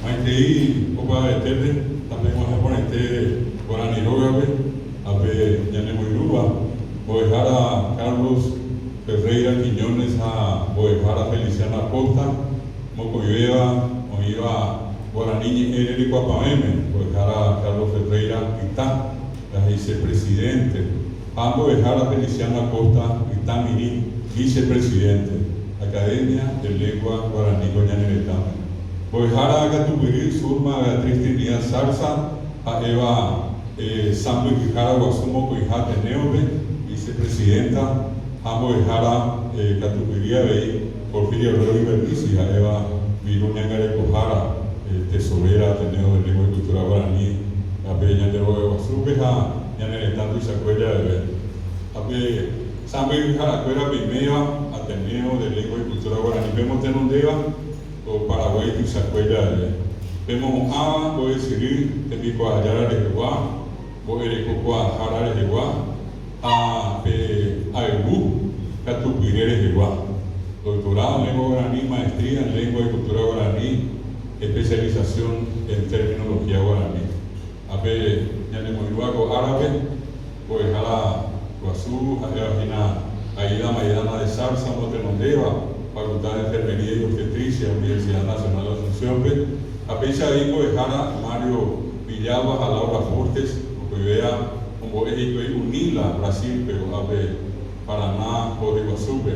Maitei opa etete, também uma reponente Guarani Rogabe, ape Yanemoiruba, Boejara Carlos Ferreira Quiñones a Boejara Feliciana Costa, Mocoyoeva, Oiva Guarani Ereri Guapameme, Boejara Carlos Ferreira Quitá, la vicepresidente, a Boejara Feliciana Costa Quitá Mini, vicepresidente, Academia de Lengua Guaraní Goñaneretame. Boejara Gatupiri, Surma Beatriz Trinidad Sarza, a Eva Sambo Quijara Guasumo Coijate Neove, vicepresidenta, a Boejara Gatupiri Abey, Porfirio Rey Bernici, a Eva Viruña Garecojara, tesorera Ateneo de Lengua y Cultura Guaraní, a Peña de Guasupe, a Yaneretando y Sacuella de Ape Sambo Quijara Cuera Pimea, Ateneo de Lengua y Cultura Guaraní, vemos Tenondeva, o Paraguay y Sacuella de vemos a voy a decir te pico a Yara de Jehová voy a recoco a Jara de Jehová a Ebu Catupiré de Jehová doctorado en lengua guaraní, maestría en lengua y cultura guaraní, especialización en terminología guaraní a ver Yanemoiruaco árabe voy a dejar a Guazú a Aida Maidana de Sarza Motenondeva Facultad de Enfermería y Obstetricia, Universidad Nacional de Asunción, a pesar de dejar a Mario Villalba, a Laura Fortes, que vea como es unirla Brasil, pero a ver Paraná, Jorge Guasupe,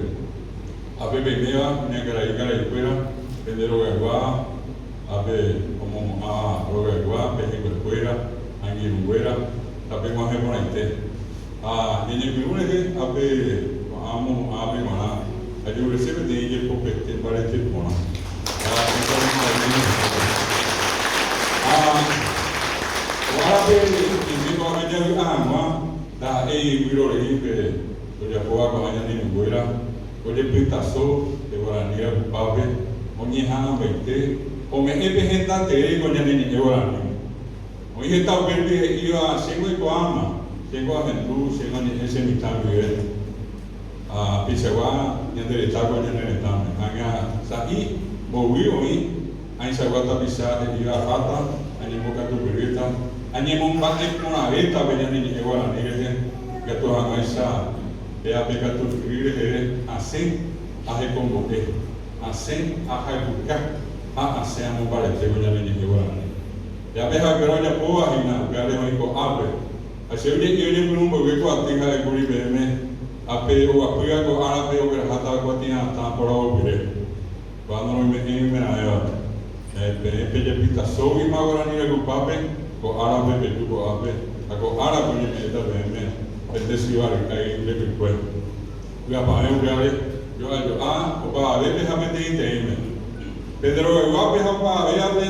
a ver Beneva, Ñacaraí, Caraycuera, Pendero Gaguá, a ver como a Rogaguá, Pejicuera, Anguiruguera, a ver más Moraité, a Ñeñepirune, a ver vamos a ver Maná. Yo recibo de ella porque te parece bueno. Ahora que invito a ella da viro le que ya puedo acompañar ni fuera, oye pitazo de guaraní a pape, oye hana 20, o me he vegeta te con ya ni guaraní. Oye está verde iba tengo y coama, tengo a Jesús, tengo ni ese mitad bien. A Pichagua, Yanderetagua, Yaneretame, Anga Sahi, Bowi, Aisagua Pisa, Iga Fata, Animoka Tupirita, Animum Bate Punareta, Benani Guarani, Gato Amaisa, Ea Peca Tupir, Asen, Aje Congote, Asen, Ajabuka, Aseamo Parete, Benani Guarani. Ya Peja Peroya Poa, Hina, Garemo Ape, Aseuye Yuri Bumbo, Atinga de Curibeme. Ape o apoia ko arabe o grahata ko tinha ta poro bire quando me era pe pita sogi magorani le pape ko arabe pe ko ape ko arabe ni me da me el desivar kai le ko ya pa eu yo o pa de déjame te inteme Pedro go ape ha pa veable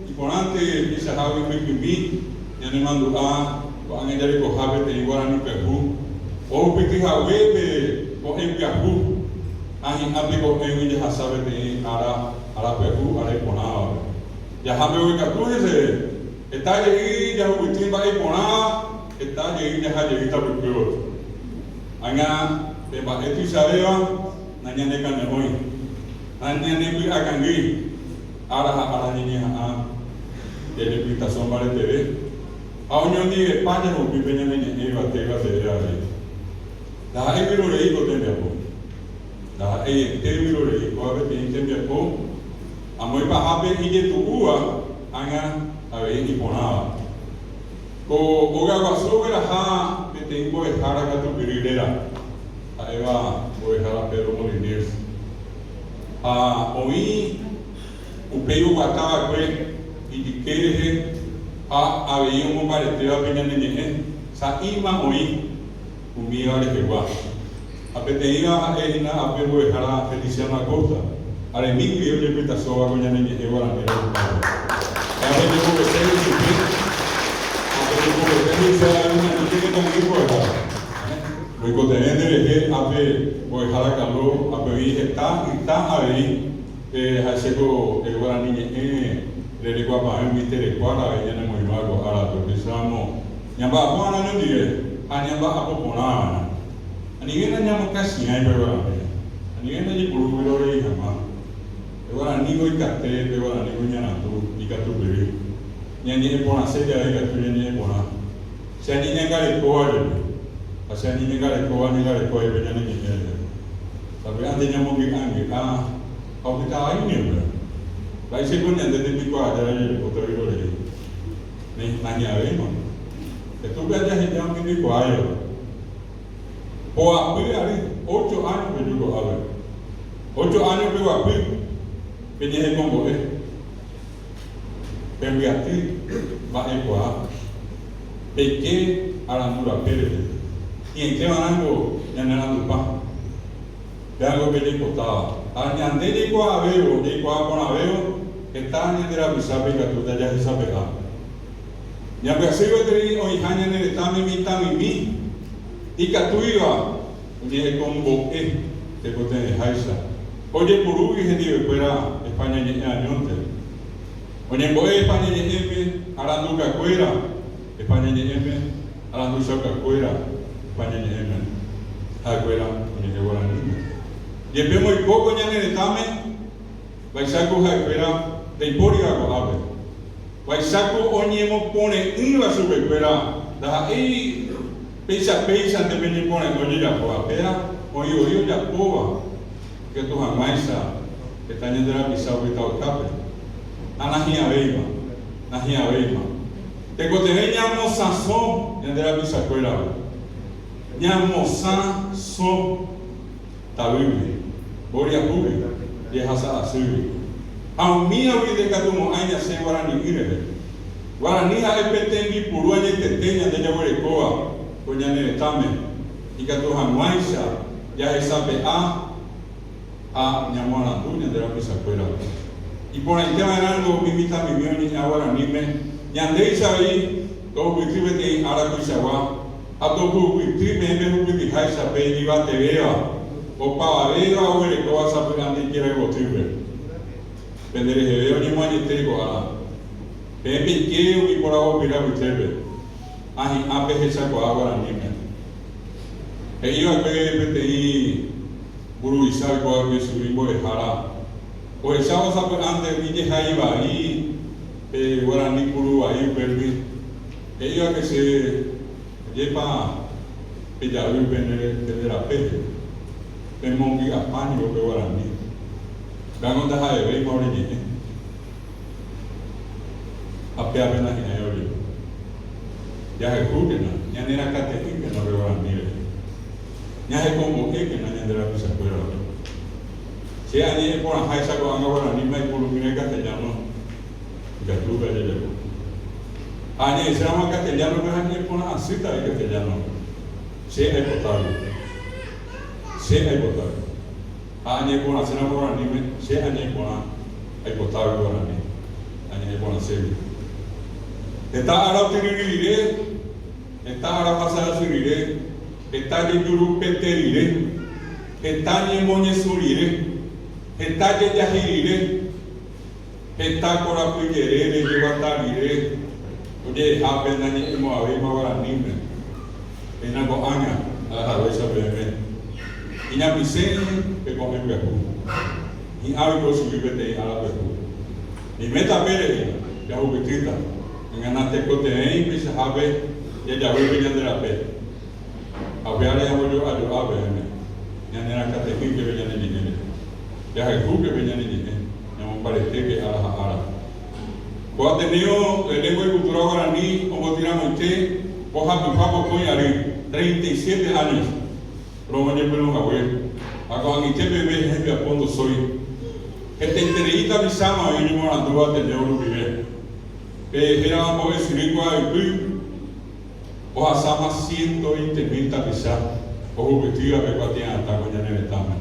y ponante esa hawi me ya ne mando ko angere ko habe te iguarani pe o pitiha webe o empiahu ahi apiko emi ya sabe te ara pehu ara ipona ya habe we katuje está llegui ya uti ba ipona está llegui ya llegui ta pepeo anga te ba eti sabeva nanya ne kan hoy nanya ne bi akangi ara ni ha ele pita sombare teve a unión de España no pipeña ne eva tega se ya da ai viro rei ko tembe ko da ai te viro rei ko ave te tembe ko amoi pa habe ide tu ua anga ave ni pona ko oga wa sobera ha te tengo e hara ka tu virilera aiva o e hara pero moliners oi o peio batava kwe idikere ave yo mo pare te va peña ne sa ima oi Umia de Jehová. Apeteiga ena apego de Jara Feliciana Costa. Ale mi que yo le pita soba con ya ni Jehová la mira. Ya me dijo que se dice que apego que se dice a una ni que conmigo era. Luego de ende que ape o Jara Carlos ape está ahí haseko el guaraní le digo para mi tere cuara ya no muy malo ahora porque estamos nyamba bwana no dire anyamba apo pona ani gena nyama kasi ai beba ani gena ni puru biro rei hama ora ni go ikate beba ni go nyana tu ikatu Nyani epona seja ega tu nyani epona. Saya ni ngale koa je. Saya ni ngale koa ibe nyani nyani. Tapi ande nyamongi angi kau kita ini ber. Baik sekon yang ada di koa ada je foto itu le. Ni nanya awe mon. Itu baca hijau ini koa yo. Koa beli hari 8 anos begitu awe. 8 anos beli api. Penye kombo Pembiati bae koa. Peke alamura pere. Yang kemanango yang nandu pa. Dago beli kota. Anyande di koa aveo, di koa kona aveo. Ketanya dira bisa bega tu daja hisabe a. Yang biasa dari oi hanya ne tami mi. Ika tuiwa ni kombo te bote haisa. Oye puru y gente fuera España ni añonte. Oye boe España ni eme aranduka fuera España ni eme aranduka fuera España ni eme. Afuera oye que bola ni. Y vemos y poco ya ne tame Baisaku fuera de Iporia go ave. Baisaku oye mo pone una sube fuera da ahí pesa te viene pone oye ya poa pera oye ya poa que tu hamaisa que está yendo a pisar ahorita o cape anahia veima te cotere llamo sazón yendo a pisar cuela llamo sazón tabibi boria pubi y hasa asiri a mía vi de catumo aña se guarani irebe guarani a epetengi puruaje teteña de yaburecoa coñane tame y que tu hamaisa ya sabe nyamona dunia de la misa fuera y por el tema de algo mimita mi mioni ahora anime nyande isai to kuitribe te ara kuisawa ato kuitribe me kuitribe haisa pe iba te vea o pa vea o le ko asa pe andi quiere gotribe pendere veo ni mani te ko ala pe que y por ahora mira kuitribe ahi ape hesa ko ahora anime e iba pe te Guru Isai ko ke surimbo e hara o esao sa per ande ni hai va i e guarani guru ai permi e io che se jepa e ya vi venere de la pe per mongi a pani o pe guarani gango da hai ve mo ni ape ape na ni ayo ya he ku na ya ni na ka te ki no pe guarani Nyahe kombo que no hay de la pisa fuera. Si hay por la jaisa con ahora ni me por un castellano, que tú ves el. Hay ese ama castellano que hay por la cita de castellano. Si hay potable. Hay por la cena por la ni me, si hay por la hay potable por la ni. Hay por la serie. Está ahora utilizaré, está ahora pasar a subiré. Está de yuru peterire, está de moñesurire, está de yahirire, está con la puyere, de llevatarire, oye, apenas ni mo ave maguaranime, en algo aña, a la cabeza bebé, y na piseni que come beku, y algo subite a la beku, y meta pere, ya ubitita, en anate cotein, pisa ave, ya vuelve de la pe. Aviare ya voglio ave ya nella catechica che viene di ne ya il cuore che viene di ne non parete che ala qua tenio lengua y cultura guaraní como tiramos te coja mi papo con yari 37 años lo mañe pero abuelo acá ni te bebé gente a fondo soy que te interita bisama y no la duda te llevo vive era un poco sirico ay o asama 120 pisa o ubitiga que patia hasta con ya nevetame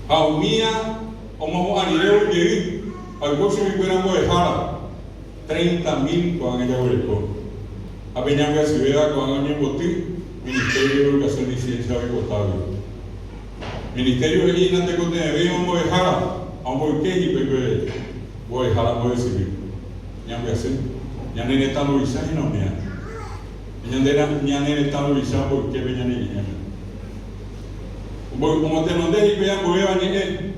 a mía o mo anileo que al coche mi cuerpo de jara 30.000 con ella hueco a peñanga si vea con año botí Ministerio de Educación y Ciencia y Contable Ministerio de Educación y Ciencia mo de jara a mo que y pepe voy jara mo de civil ya me hace ya nene está lo isa y no me Nyane estaba visando porque venía ni niña. Como te mandé y vean voy a venir.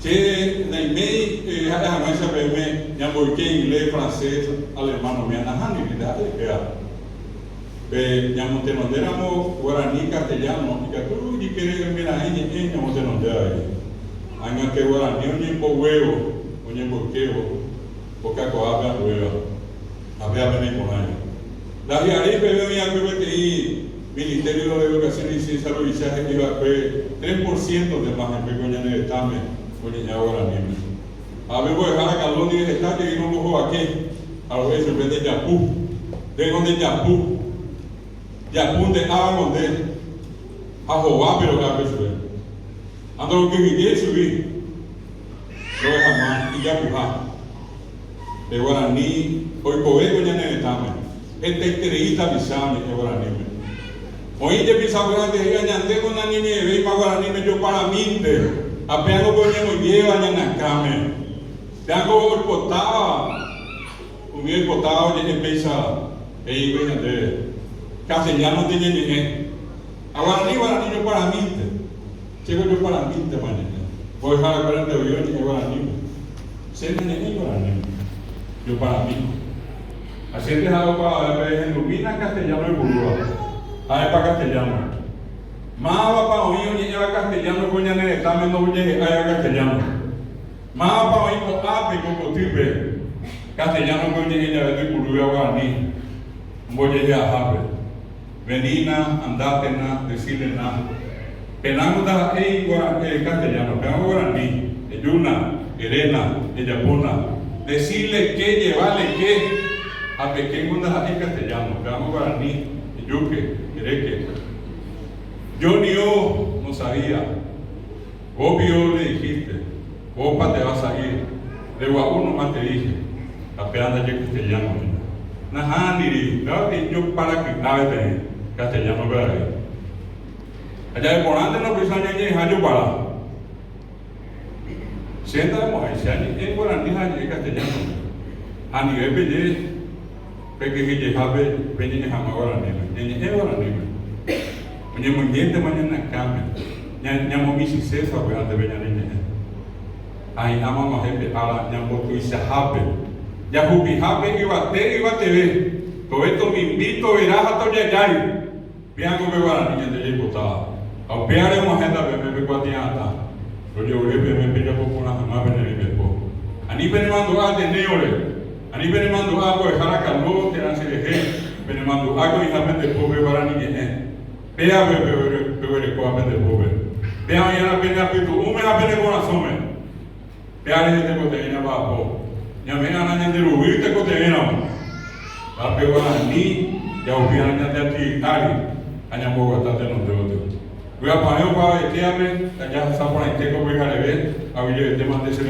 Che, Neymei, a mais saber, minha boique inglês, francês, alemão, minha nahani, minha montenonderamo, guarani, castelhano, e que tudo de querer me na minha montenondera. Ainda que guarani, onde empogueu, onde emboqueu, porque a coaba doeu, a ver bem com ela. Daí aí veio minha coisa que Ministerio de Educación y Ciencia lo dice que iba a haber 3% de más en el examen con el ahora mismo. A ver, voy a dejar a Calón y el estadio y no lo aquí. A lo que se ve de Yapú. De donde Yapú. Yapú de agua de a Jehová, pero que a veces. Ando lo que viví subir. Lo deja más y ya puja. De Guaraní, hoy poder con el examen. Este entrevista visame de Guaraní. Hoy te pisaba que ya andé con la niña y veí para la niña yo para mí apenas con el lleva ya na cama te hago el potado un el potado de pesa ahí ven de castellano tiene ni ahora la niña para mí llego yo para mí de mañana voy a dejar el avión y llevar a niña se me niña para mí yo para mí así que hago para ver en Lubina castellano y burro ahí para castellano. Más para hoy ni lleva castellano con ya en el examen no llegue a castellano. Más para hoy con ape con tipe castellano con llegue ya de curuya guaraní. Voy llegue a ape. Venina, andatena, decirle nada. Penamos da castellano, penamos guaraní, yuna, erena, yapuna. Decirle qué, llevarle qué a pequeños da castellano, penamos guaraní, yuque. Yo ni yo no sabía. Vos vio le dijiste, vos pa te vas a ir. De uno más te dije, apenas de castellano. Najani, yo para que nave castellano para ahí. Allá de Porante no pisa ni yo para. Siéntamos ahí, si hay en Guaraní hay castellano. A nivel de porque que llegabe venía a Guaraní. Ni Guaraní. Ni muy bien de mañana cambia. Ni a mi suceso a de venir en ahí amamos a gente para ni poco y se hape. Ya jubi hape y va te ve. Todo esto me invito verás a todo llegar. Vean cómo Guaraní de llegar. A peare uma gente me cuatiata. Yo me pilla poco una jamás venir poco. Ani me mando a de neore. Ani me mando a por dejar a calor que nace de gente. Me mando a que hija de pobre Guaraní que Vea, bebe coa de pobre. Vea mañana pena pitu, me a pena corazón. Vea le te coteña bajo. Ya me ganan de rubí te coteña. La peor ni ya ubian ya ti ali. Aña poco hasta de no te voy a poner para que ame, ya está por ahí tengo que ver, a ver el tema de ese